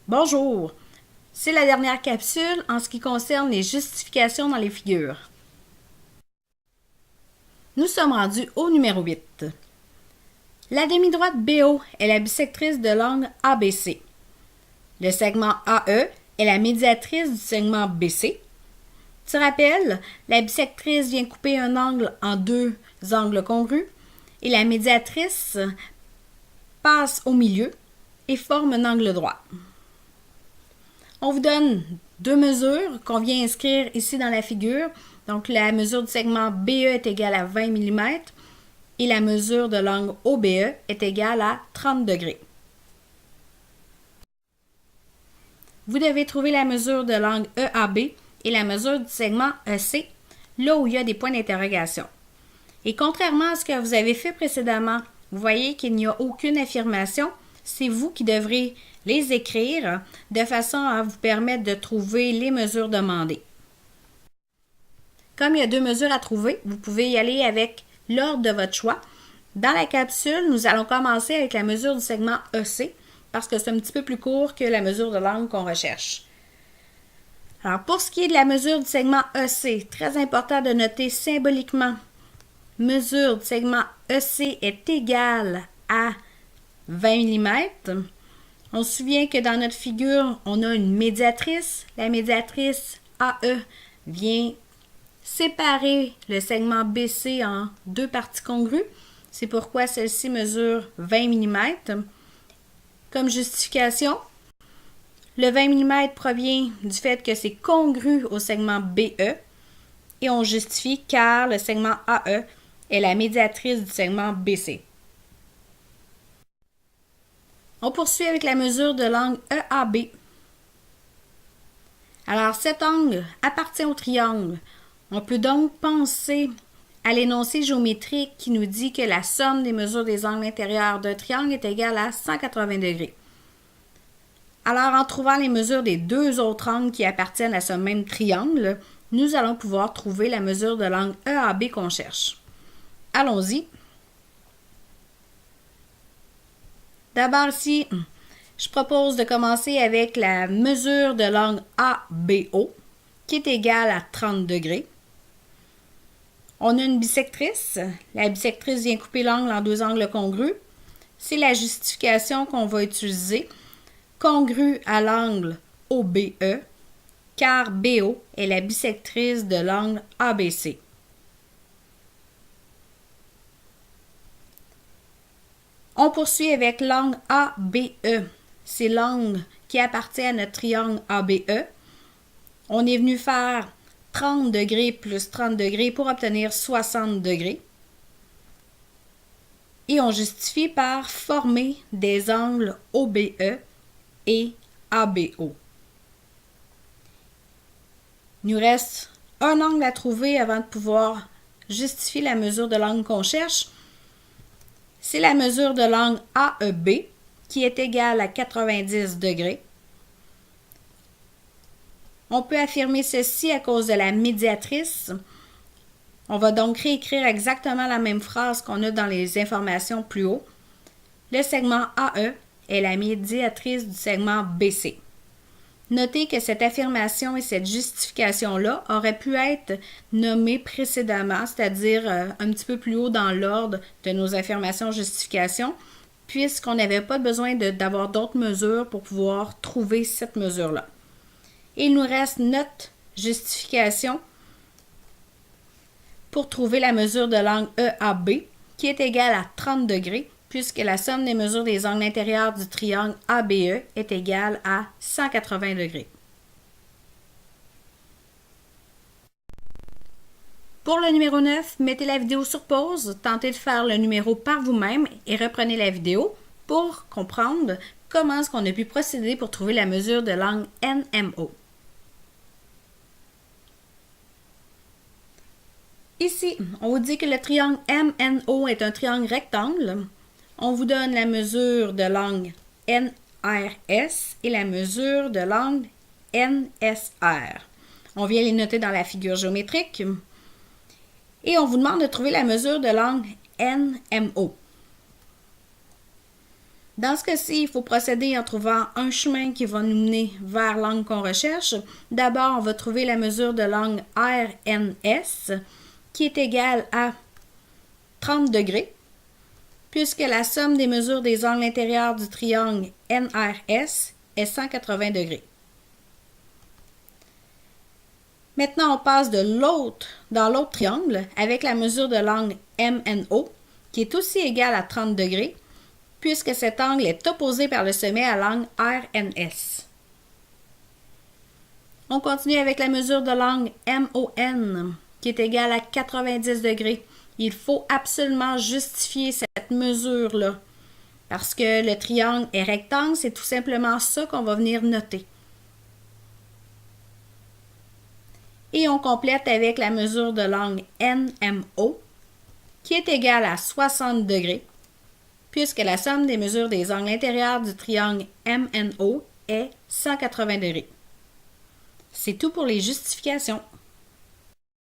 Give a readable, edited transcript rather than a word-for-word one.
Bonjour! C'est la dernière capsule en ce qui concerne les justifications dans les figures. Nous sommes rendus au numéro 8. La demi-droite BO est la bisectrice de l'angle ABC. Le segment AE est la médiatrice du segment BC. Tu rappelles, la bisectrice vient couper un angle en deux angles congrus et la médiatrice passe au milieu et forme un angle droit. On vous donne deux mesures qu'on vient inscrire ici dans la figure. Donc, la mesure du segment BE est égale à 20 mm et la mesure de l'angle OBE est égale à 30 degrés. Vous devez trouver la mesure de l'angle EAB et la mesure du segment EC, là où il y a des points d'interrogation. Et contrairement à ce que vous avez fait précédemment, vous voyez qu'il n'y a aucune affirmation. C'est vous qui devrez les écrire de façon à vous permettre de trouver les mesures demandées. Comme il y a deux mesures à trouver, vous pouvez y aller avec l'ordre de votre choix. Dans la capsule, nous allons commencer avec la mesure du segment EC parce que c'est un petit peu plus court que la mesure de l'angle qu'on recherche. Alors, pour ce qui est de la mesure du segment EC, très important de noter symboliquement, mesure du segment EC est égale à 20 mm. On se souvient que dans notre figure, on a une médiatrice. La médiatrice AE vient séparer le segment BC en deux parties congrues. C'est pourquoi celle-ci mesure 20 mm. Comme justification, le 20 mm provient du fait que c'est congru au segment BE et on justifie car le segment AE est la médiatrice du segment BC. On poursuit avec la mesure de l'angle EAB. Alors, cet angle appartient au triangle. On peut donc penser à l'énoncé géométrique qui nous dit que la somme des mesures des angles intérieurs d'un triangle est égale à 180 degrés. Alors, en trouvant les mesures des deux autres angles qui appartiennent à ce même triangle, nous allons pouvoir trouver la mesure de l'angle EAB qu'on cherche. Allons-y. D'abord ici, je propose de commencer avec la mesure de l'angle ABO qui est égale à 30 degrés. On a une bisectrice. La bisectrice vient couper l'angle en deux angles congrus. C'est la justification qu'on va utiliser. Congru à l'angle OBE, car BO est la bisectrice de l'angle ABC. On poursuit avec l'angle ABE. C'est l'angle qui appartient à notre triangle ABE. On est venu faire 30 degrés plus 30 degrés pour obtenir 60 degrés. Et on justifie par former des angles OBE et ABO. Il nous reste un angle à trouver avant de pouvoir justifier la mesure de l'angle qu'on cherche. C'est la mesure de l'angle AEB qui est égale à 90 degrés. On peut affirmer ceci à cause de la médiatrice. On va donc réécrire exactement la même phrase qu'on a dans les informations plus haut. Le segment AE est la médiatrice du segment BC. Notez que cette affirmation et cette justification-là auraient pu être nommées précédemment, c'est-à-dire un petit peu plus haut dans l'ordre de nos affirmations-justifications, puisqu'on n'avait pas besoin d'avoir d'autres mesures pour pouvoir trouver cette mesure-là. Et il nous reste notre justification pour trouver la mesure de l'angle EAB, qui est égale à 30 degrés, puisque la somme des mesures des angles intérieurs du triangle ABE est égale à 180 degrés. Pour le numéro 9, mettez la vidéo sur pause, tentez de faire le numéro par vous-même et reprenez la vidéo pour comprendre comment est-ce qu'on a pu procéder pour trouver la mesure de l'angle NMO. Ici, on vous dit que le triangle MNO est un triangle rectangle. On vous donne la mesure de l'angle NRS et la mesure de l'angle NSR. On vient les noter dans la figure géométrique. Et on vous demande de trouver la mesure de l'angle NMO. Dans ce cas-ci, il faut procéder en trouvant un chemin qui va nous mener vers l'angle qu'on recherche. D'abord, on va trouver la mesure de l'angle RNS qui est égale à 30 degrés, puisque la somme des mesures des angles intérieurs du triangle NRS est 180 degrés. Maintenant, on passe dans l'autre triangle avec la mesure de l'angle MNO qui est aussi égale à 30 degrés, puisque cet angle est opposé par le sommet à l'angle RNS. On continue avec la mesure de l'angle MON, qui est égale à 90 degrés. Il faut absolument justifier cette mesure-là, parce que le triangle est rectangle, c'est tout simplement ça qu'on va venir noter. Et on complète avec la mesure de l'angle NMO, qui est égale à 60 degrés, puisque la somme des mesures des angles intérieurs du triangle MNO est 180 degrés. C'est tout pour les justifications.